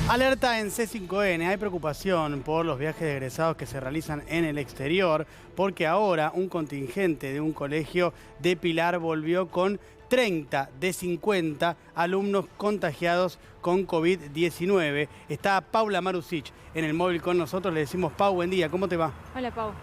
Alerta en C5N, hay preocupación por los viajes de egresados que se realizan en el exterior, porque ahora un contingente de un colegio de Pilar volvió con 30 de 50 alumnos contagiados con COVID-19. Está Paula Marusic en el móvil con nosotros, le decimos: Pau, buen día, ¿cómo te va? Hola, Pau.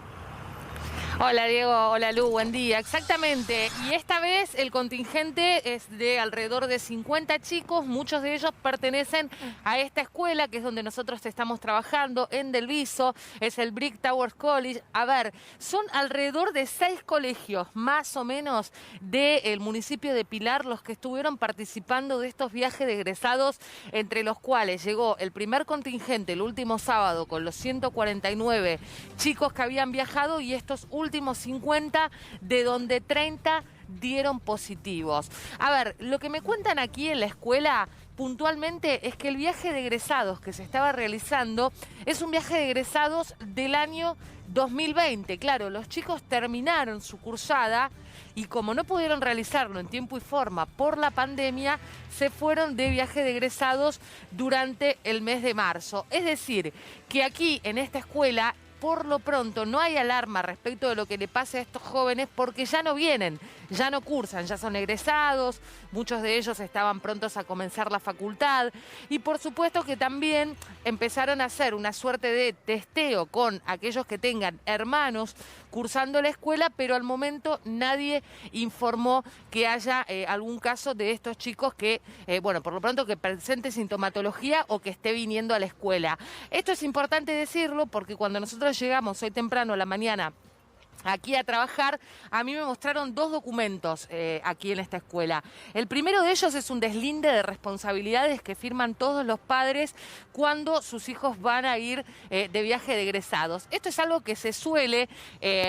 Hola, Diego. Hola, Lu. Buen día. Exactamente. Y esta vez el contingente es de alrededor de 50 chicos. Muchos de ellos pertenecen a esta escuela, que es donde nosotros estamos trabajando, en Del Viso. Es el Brick Towers College. A ver, son alrededor de 6 colegios, más o menos, del municipio de Pilar, los que estuvieron participando de estos viajes de egresados, entre los cuales llegó el primer contingente el último sábado con los 149 chicos que habían viajado y estos últimos 50, de donde 30 dieron positivos. A ver, lo que me cuentan aquí en la escuela puntualmente es que el viaje de egresados que se estaba realizando es un viaje de egresados del año 2020. Claro, los chicos terminaron su cursada y como no pudieron realizarlo en tiempo y forma por la pandemia, se fueron de viaje de egresados durante el mes de marzo. Es decir, que aquí en esta escuela, por lo pronto, no hay alarma respecto de lo que le pase a estos jóvenes porque ya no vienen, ya no cursan, ya son egresados, muchos de ellos estaban prontos a comenzar la facultad y por supuesto que también empezaron a hacer una suerte de testeo con aquellos que tengan hermanos cursando la escuela, pero al momento nadie informó que haya algún caso de estos chicos que, bueno, por lo pronto que presente sintomatología o que esté viniendo a la escuela. Esto es importante decirlo porque cuando nosotros llegamos hoy temprano a la mañana aquí a trabajar, a mí me mostraron 2 documentos aquí en esta escuela. El primero de ellos es un deslinde de responsabilidades que firman todos los padres cuando sus hijos van a ir de viaje de egresados. Esto es algo que se suele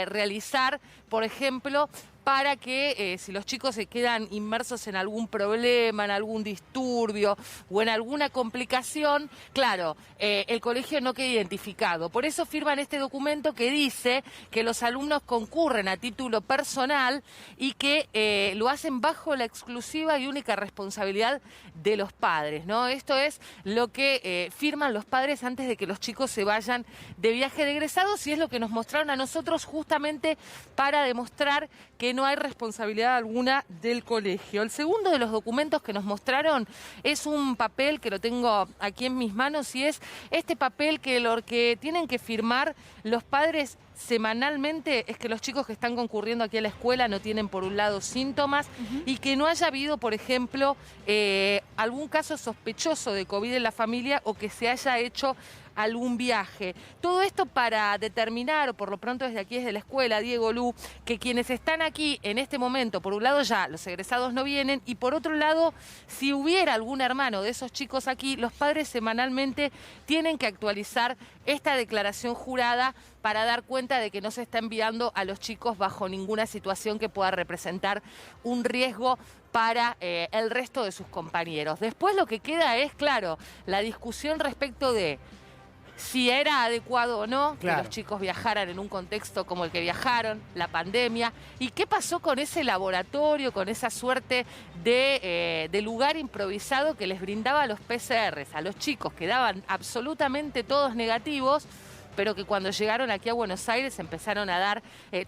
realizar, por ejemplo, para que si los chicos se quedan inmersos en algún problema, en algún disturbio o en alguna complicación, claro, el colegio no queda identificado. Por eso firman este documento que dice que los alumnos concurren a título personal y que lo hacen bajo la exclusiva y única responsabilidad de los padres, ¿no? Esto es lo que firman los padres antes de que los chicos se vayan de viaje de egresados y es lo que nos mostraron a nosotros justamente para demostrar que no hay responsabilidad alguna del colegio. El segundo de los documentos que nos mostraron es un papel que lo tengo aquí en mis manos y es este papel que lo que tienen que firmar los padres semanalmente es que los chicos que están concurriendo aquí a la escuela no tienen por un lado síntomas y que no haya habido, por ejemplo, algún caso sospechoso de COVID en la familia o que se haya hecho algún viaje. Todo esto para determinar, o por lo pronto desde aquí, desde la escuela, Diego, Lu, que quienes están aquí en este momento, por un lado ya los egresados no vienen y por otro lado, si hubiera algún hermano de esos chicos aquí, los padres semanalmente tienen que actualizar esta declaración jurada para dar cuenta de que no se está enviando a los chicos bajo ninguna situación que pueda representar un riesgo para el resto de sus compañeros. Después lo que queda es, claro, la discusión respecto de si era adecuado o no que los chicos viajaran en un contexto como el que viajaron, la pandemia, y qué pasó con ese laboratorio, con esa suerte de lugar improvisado que les brindaba a los PCRs, a los chicos que daban absolutamente todos negativos, pero que cuando llegaron aquí a Buenos Aires empezaron a dar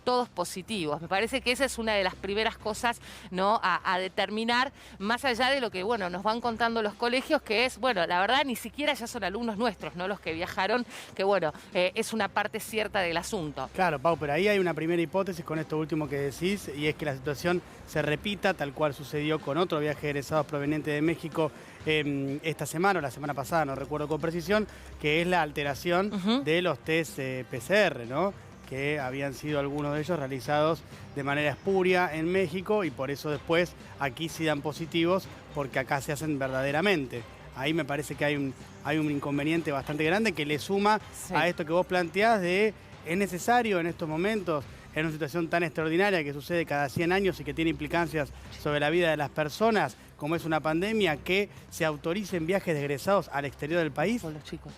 todos positivos. Me parece que esa es una de las primeras cosas, ¿no?, a determinar, más allá de lo que, bueno, nos van contando los colegios, que es, bueno, la verdad ni siquiera ya son alumnos nuestros, ¿no?, los que viajaron, que bueno, es una parte cierta del asunto. Claro, Pau, pero ahí hay una primera hipótesis con esto último que decís, y es que la situación se repita tal cual sucedió con otro viaje de egresados proveniente de México esta semana o la semana pasada, no recuerdo con precisión, que es la alteración de los test PCR, ¿no?, que habían sido algunos de ellos realizados de manera espuria en México y por eso después aquí sí dan positivos porque acá se hacen verdaderamente. Ahí me parece que hay un inconveniente bastante grande que le suma a esto que vos planteás de es necesario en estos momentos, en una situación tan extraordinaria que sucede cada 100 años y que tiene implicancias sobre la vida de las personas, como es una pandemia, que se autoricen viajes de egresados al exterior del país. Con los chicos.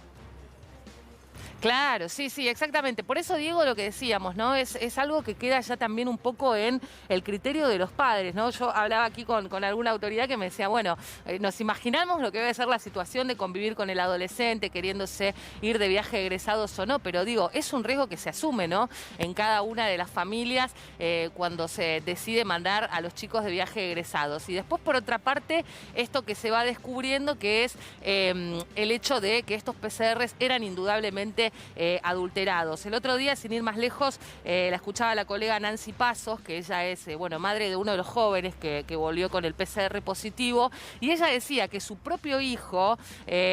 Claro, sí, sí, exactamente. Por eso, Diego, lo que decíamos, ¿no? Es algo que queda ya también un poco en el criterio de los padres, ¿no? Yo hablaba aquí con alguna autoridad que me decía, bueno, nos imaginamos lo que debe ser la situación de convivir con el adolescente, queriéndose ir de viaje de egresados o no, pero digo, es un riesgo que se asume, ¿no? En cada una de las familias cuando se decide mandar a los chicos de viaje de egresados. Y después, por otra parte, esto que se va descubriendo, que es el hecho de que estos PCRs eran indudablemente adulterados. El otro día, sin ir más lejos, la escuchaba la colega Nancy Pasos, que ella es bueno, madre de uno de los jóvenes que volvió con el PCR positivo, y ella decía que su propio hijo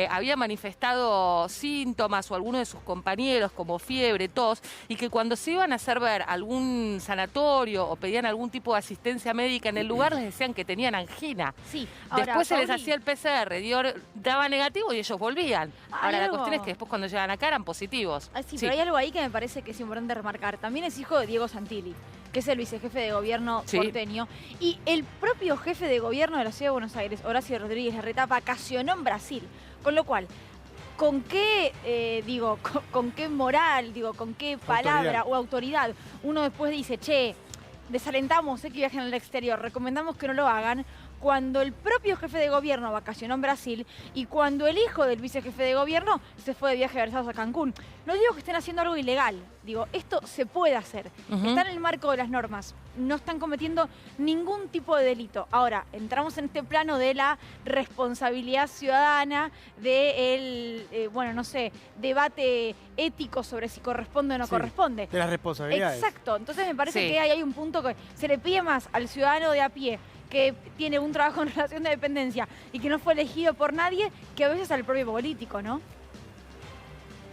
había manifestado síntomas o alguno de sus compañeros como fiebre, tos, y que cuando se iban a hacer ver algún sanatorio o pedían algún tipo de asistencia médica en el lugar, les decían que tenían angina. Sí. Ahora, después se les Pauli, hacía el PCR, daba negativo y ellos volvían. Ahora, la cuestión es que después cuando llegan acá eran positivos. Sí, pero hay algo ahí que me parece que es importante remarcar. También es hijo de Diego Santilli, que es el vicejefe de gobierno porteño. Y el propio jefe de gobierno de la Ciudad de Buenos Aires, Horacio Rodríguez Larreta, vacacionó en Brasil. Con lo cual, ¿con qué, con qué moral, con qué palabra o autoridad uno después dice, che, desalentamos que viajen al exterior, recomendamos que no lo hagan, cuando el propio jefe de gobierno vacacionó en Brasil y cuando el hijo del vicejefe de gobierno se fue de viaje de egresados a Cancún? No digo que estén haciendo algo ilegal, digo, esto se puede hacer, está en el marco de las normas, no están cometiendo ningún tipo de delito. Ahora, entramos en este plano de la responsabilidad ciudadana, del, bueno, no sé, debate ético sobre si corresponde o no corresponde. De las responsabilidades. Exacto, entonces me parece que hay un punto que se le pide más al ciudadano de a pie, que tiene un trabajo en relación de dependencia y que no fue elegido por nadie, que a veces al propio político, ¿no?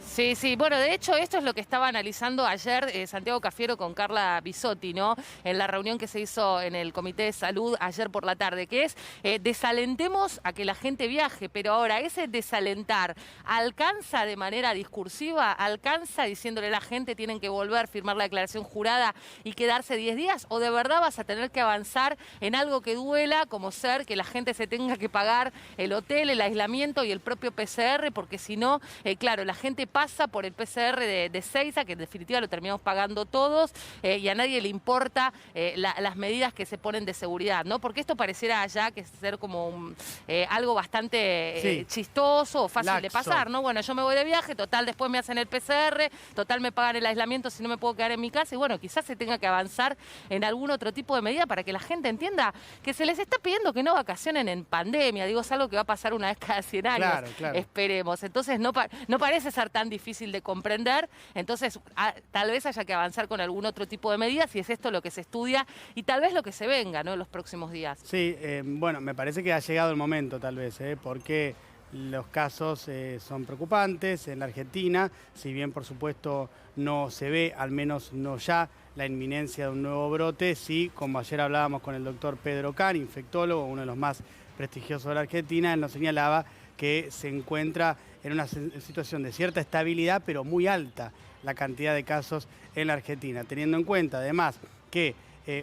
Sí, sí. Bueno, de hecho, esto es lo que estaba analizando ayer Santiago Cafiero con Carla Bisotti, ¿no? En la reunión que se hizo en el Comité de Salud ayer por la tarde, que es desalentemos a que la gente viaje, pero ahora ese desalentar alcanza de manera discursiva, alcanza diciéndole a la gente tienen que volver, firmar la declaración jurada y quedarse 10 días, o de verdad vas a tener que avanzar en algo que duela, como ser que la gente se tenga que pagar el hotel, el aislamiento y el propio PCR, porque si no, claro, la gente pasa por el PCR de Seiza, que en definitiva lo terminamos pagando todos, y a nadie le importa las medidas que se ponen de seguridad, ¿no? Porque esto pareciera allá que ser como algo bastante chistoso o fácil de pasar, ¿no? Bueno, yo me voy de viaje, total, después me hacen el PCR, total, me pagan el aislamiento si no me puedo quedar en mi casa, y bueno, quizás se tenga que avanzar en algún otro tipo de medida para que la gente entienda que se les está pidiendo que no vacacionen en pandemia. Digo, es algo que va a pasar una vez cada 100 años, claro. Esperemos. Entonces, no parece ser tan difícil de comprender, entonces tal vez haya que avanzar con algún otro tipo de medidas, y es esto lo que se estudia y tal vez lo que se venga, ¿no?, en los próximos días. Sí, bueno, me parece que ha llegado el momento tal vez, porque los casos son preocupantes en la Argentina, si bien por supuesto no se ve, al menos no ya, la inminencia de un nuevo brote, sí, como ayer hablábamos con el doctor Pedro Can, infectólogo, uno de los más prestigiosos de la Argentina, él nos señalaba que se encuentra en una situación de cierta estabilidad, pero muy alta la cantidad de casos en la Argentina, teniendo en cuenta además que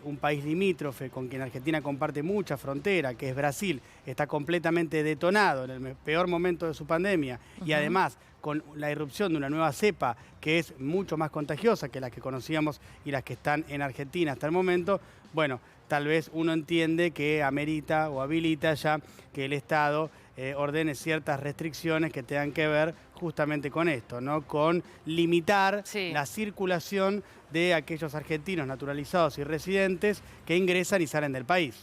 un país limítrofe con quien Argentina comparte mucha frontera, que es Brasil, está completamente detonado en el peor momento de su pandemia y además con la irrupción de una nueva cepa que es mucho más contagiosa que las que conocíamos y las que están en Argentina hasta el momento, bueno, tal vez uno entiende que amerita o habilita ya que el Estado ordene ciertas restricciones que tengan que ver justamente con esto, ¿no? Con limitar la circulación de aquellos argentinos naturalizados y residentes que ingresan y salen del país.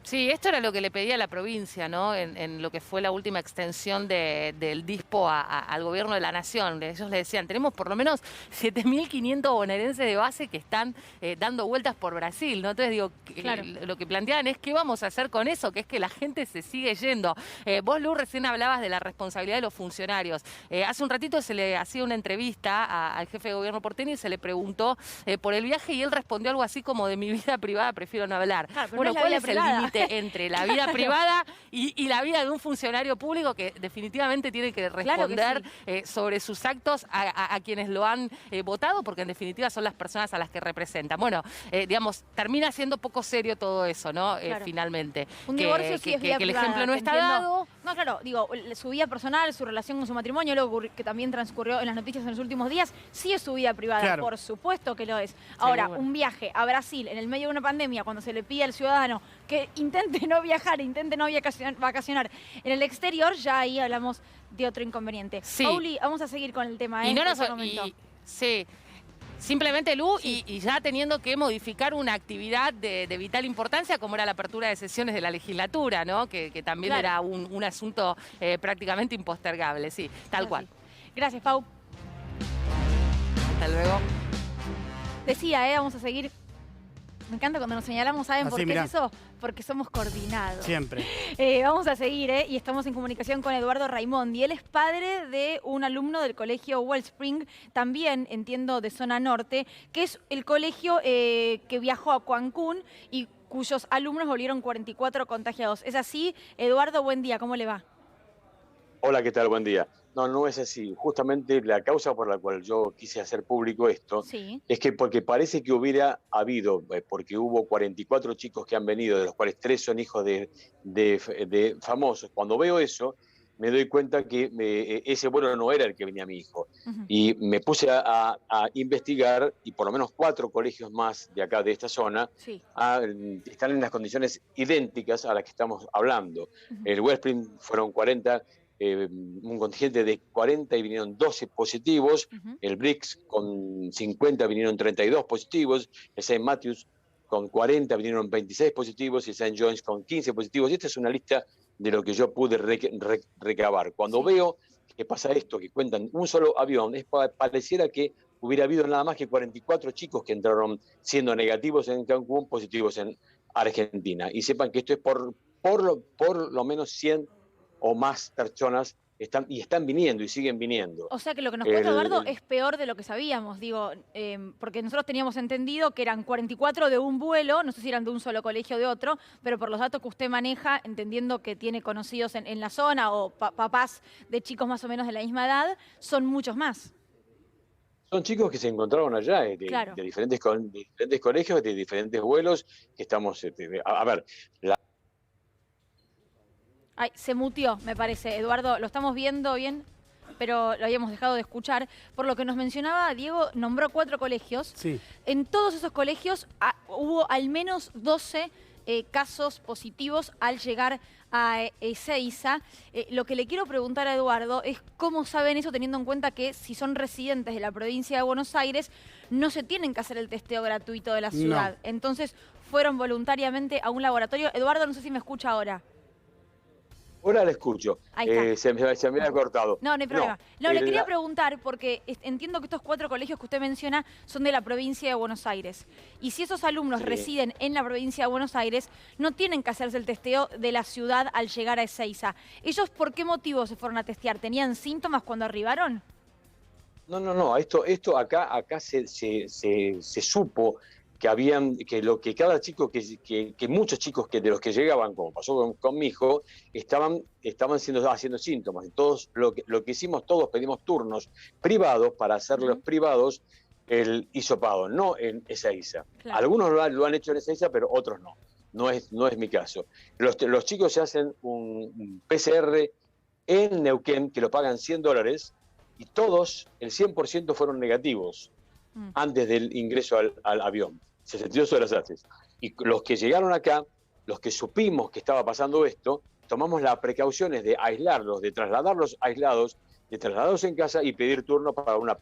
Sí, esto era lo que le pedía la provincia, ¿no? En lo que fue la última extensión del DISPO al gobierno de la nación. Ellos le decían, tenemos por lo menos 7.500 bonaerenses de base que están dando vueltas por Brasil, ¿no? Entonces digo, lo que planteaban es qué vamos a hacer con eso, que es que la gente se sigue yendo. Vos, Lu, recién hablabas de la responsabilidad de los funcionarios. Hace un ratito se le hacía una entrevista al jefe de gobierno porteño y se le preguntó por el viaje y él respondió algo así como de mi vida privada prefiero no hablar. Claro, bueno, no ¿cuál es privada. el límite entre la vida privada y la vida de un funcionario público que definitivamente tiene que responder sobre sus actos a quienes lo han votado, porque en definitiva son las personas a las que representan? Bueno, digamos, termina siendo poco serio todo eso, ¿no? Finalmente. Un divorcio sí es vida que el privada, ejemplo no está dado. No, claro, digo, su vida personal, su relación con su matrimonio, lo que también transcurrió en las noticias en los últimos días, sí es su vida privada, Claro. por supuesto que lo es. Ahora, Seguro. un viaje a Brasil en el medio de una pandemia, cuando se le pide al ciudadano que intente no viajar, intente no vacacionar en el exterior, ya ahí hablamos de otro inconveniente. Sí. Pauli, vamos a seguir con el tema, ¿eh? Y no Por nos... otro momento. Sí. Simplemente, Lu, Sí. y ya teniendo que modificar una actividad de vital importancia, como era la apertura de sesiones de la legislatura, ¿no? Que también Claro. era un asunto prácticamente impostergable, sí, tal Así. cual. Gracias, Pau. Hasta luego. Decía, vamos a seguir. Me encanta cuando nos señalamos, ¿saben Así, por qué mirá. es eso? Porque somos coordinados. Siempre. Vamos a seguir, y estamos en comunicación con Eduardo Raimondi. Él es padre de un alumno del colegio Wellspring, también, entiendo, de zona norte, que es el colegio que viajó a Cancún y cuyos alumnos volvieron 44 contagiados. ¿Es así? Eduardo, buen día, ¿cómo le va? Hola, ¿qué tal? Buen día. No, no es así. Justamente la causa por la cual yo quise hacer público esto Sí. es que porque parece que hubiera habido, porque hubo 44 chicos que han venido, de los cuales 3 son hijos de famosos. Cuando veo eso, me doy cuenta que ese vuelo no era el que venía mi hijo. Ujú. Y me puse a investigar, y por lo menos 4 colegios más de acá, de esta zona, Sí. están en las condiciones idénticas a las que estamos hablando. Ujú. El Wellspring fueron 40, un contingente de 40 y vinieron 12 positivos. Ujú. El BRICS con 50 vinieron 32 positivos. El St. Matthews con 40 vinieron 26 positivos y St. John's con 15 positivos. Y esta es una lista de lo que yo pude recabar. Cuando Sí. veo que pasa esto, que cuentan un solo avión, pareciera que hubiera habido nada más que 44 chicos que entraron siendo negativos en Cancún, positivos en Argentina. Y sepan que esto es por lo menos 100 o más personas están viniendo y siguen viniendo. O sea que lo que nos cuenta Eduardo es peor de lo que sabíamos, digo, porque nosotros teníamos entendido que eran 44 de un vuelo, no sé si eran de un solo colegio o de otro, pero por los datos que usted maneja, entendiendo que tiene conocidos en la zona o papás de chicos más o menos de la misma edad, son muchos más. Son chicos que se encontraron allá Claro. de diferentes colegios, de diferentes vuelos, que estamos... a ver, Ay, se mutió, me parece. Eduardo, lo estamos viendo bien, pero lo habíamos dejado de escuchar. Por lo que nos mencionaba, Diego nombró 4 colegios. Sí. En todos esos colegios hubo al menos 12 casos positivos al llegar a Ezeiza. Lo que le quiero preguntar a Eduardo es cómo saben eso, teniendo en cuenta que si son residentes de la provincia de Buenos Aires, no se tienen que hacer el testeo gratuito de la ciudad. No. Entonces, fueron voluntariamente a un laboratorio. Eduardo, no sé si me escucha ahora. ahora la escucho. Ahí está. Se me ha cortado. No, no hay problema. No, le la- quería preguntar porque entiendo que estos 4 colegios que usted menciona son de la provincia de Buenos Aires. Y si esos alumnos Sí. residen en la provincia de Buenos Aires, no tienen que hacerse el testeo de la ciudad al llegar a Ezeiza. ¿Ellos por qué motivo se fueron a testear? ¿Tenían síntomas cuando arribaron? No. Esto acá se supo que cada chico, que muchos chicos de los que llegaban, como pasó con mi hijo, estaban haciendo síntomas. Y todos, lo que hicimos, todos pedimos turnos privados para hacerlos privados el hisopado, no en Ezeiza. Claro. Algunos lo han hecho en Ezeiza, pero otros no. No es mi caso. Los chicos se hacen un PCR en Neuquén, que lo pagan $100, y todos, el 100% fueron negativos antes del ingreso al avión. 62 horas antes. Y los que llegaron acá, los que supimos que estaba pasando esto, tomamos las precauciones de aislarlos, de trasladarlos aislados, de trasladarlos en casa y pedir turno para una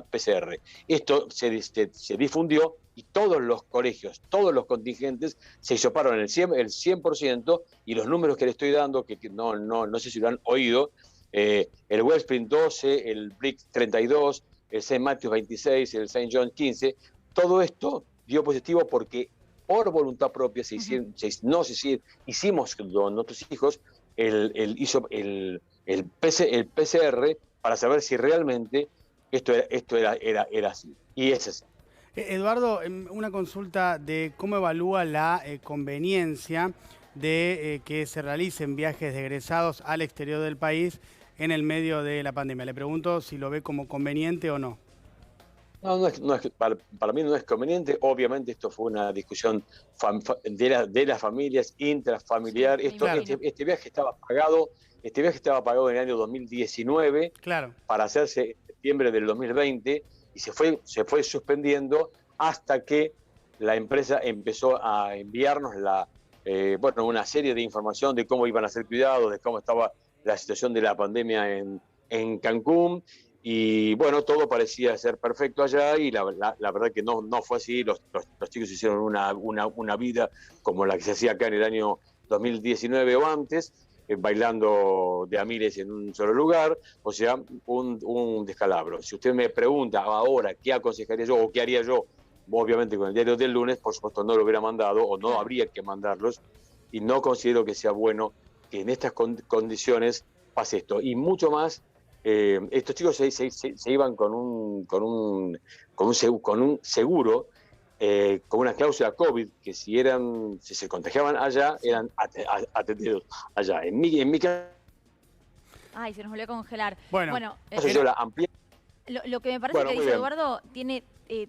PCR. Esto se difundió y todos los colegios, todos los contingentes se hisoparon el 100%, y los números que le estoy dando, que no sé si lo han oído, el Wellspring 12, el BRICS 32, el St. Matthews 26, el St. John 15, todo esto dio positivo porque por voluntad propia hicimos con nuestros hijos el PCR para saber si realmente esto era así. Y es así. Eduardo, una consulta de cómo evalúa la conveniencia de que se realicen viajes de egresados al exterior del país en el medio de la pandemia. Le pregunto si lo ve como conveniente o no. No, para mí no es conveniente. Obviamente esto fue una discusión de las familias, intrafamiliar. Sí, claro. Este viaje estaba pagado. Este viaje estaba pagado en el año 2019 Claro. para hacerse en septiembre del 2020 y se fue suspendiendo hasta que la empresa empezó a enviarnos una serie de información de cómo iban a ser cuidados, de cómo estaba la situación de la pandemia en Cancún. Y bueno, todo parecía ser perfecto allá y la verdad que no fue así. Los chicos hicieron una vida como la que se hacía acá en el año 2019 o antes, bailando de a miles en un solo lugar, o sea, un descalabro. Si usted me pregunta ahora qué aconsejaría yo o qué haría yo, obviamente con el diario del lunes, por supuesto no lo hubiera mandado o no habría que mandarlos, y no considero que sea bueno que en estas condiciones pase esto. Y mucho más, estos chicos se iban con un seguro, con una cláusula COVID, que si se contagiaban allá, eran atendidos allá. En mi caso, Ay, se nos volvió a congelar. Bueno, yo la amplié. Lo que me parece que dice Eduardo tiene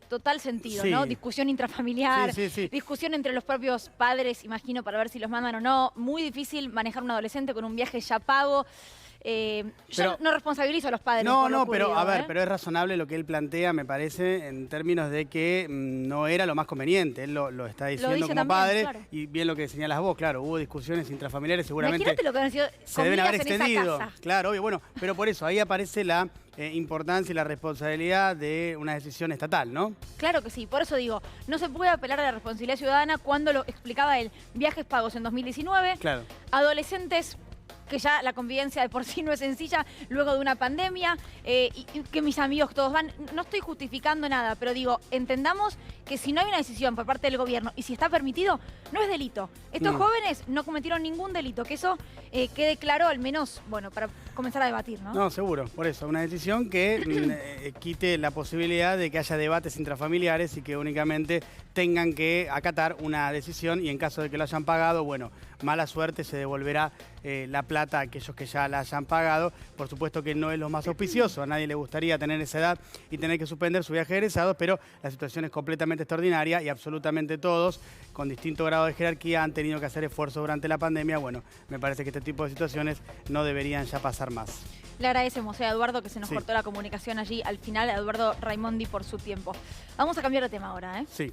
total sentido, sí. ¿no? Discusión intrafamiliar, Sí. discusión entre los propios padres, imagino, para ver si los mandan o no. Muy difícil manejar un adolescente con un viaje ya pago. Yo no responsabilizo a los padres. Pero es razonable lo que él plantea, me parece, en términos de que no era lo más conveniente. Él lo está diciendo como también, padre, claro. Y bien lo que señalas vos, claro, hubo discusiones intrafamiliares, seguramente Imagínate lo que han sido se deben haber comidas en extendido. esa casa. Claro, obvio, bueno, pero por eso ahí aparece la importancia y la responsabilidad de una decisión estatal, ¿no? Claro que sí, por eso digo, no se puede apelar a la responsabilidad ciudadana cuando lo explicaba él. Viajes pagos en 2019, Claro. Adolescentes que ya la convivencia de por sí no es sencilla luego de una pandemia, y que mis amigos todos van. No estoy justificando nada, pero digo, entendamos que si no hay una decisión por parte del gobierno y si está permitido, no es delito. Estos jóvenes no cometieron ningún delito, que eso quede claro, al menos, bueno, para comenzar a debatir, ¿no? No, seguro, por eso, una decisión que quite la posibilidad de que haya debates intrafamiliares y que únicamente tengan que acatar una decisión y en caso de que lo hayan pagado, bueno, mala suerte, se devolverá la plata a aquellos que ya la hayan pagado. Por supuesto que no es lo más auspicioso, a nadie le gustaría tener esa edad y tener que suspender su viaje de egresados, pero la situación es completamente extraordinaria y absolutamente todos, con distinto grado de jerarquía, han tenido que hacer esfuerzos durante la pandemia. Bueno, me parece que este tipo de situaciones no deberían ya pasar más. Le agradecemos a Eduardo, que se nos cortó la comunicación allí al final, a Eduardo Raimondi, por su tiempo. Vamos a cambiar de tema ahora, ¿eh? Sí.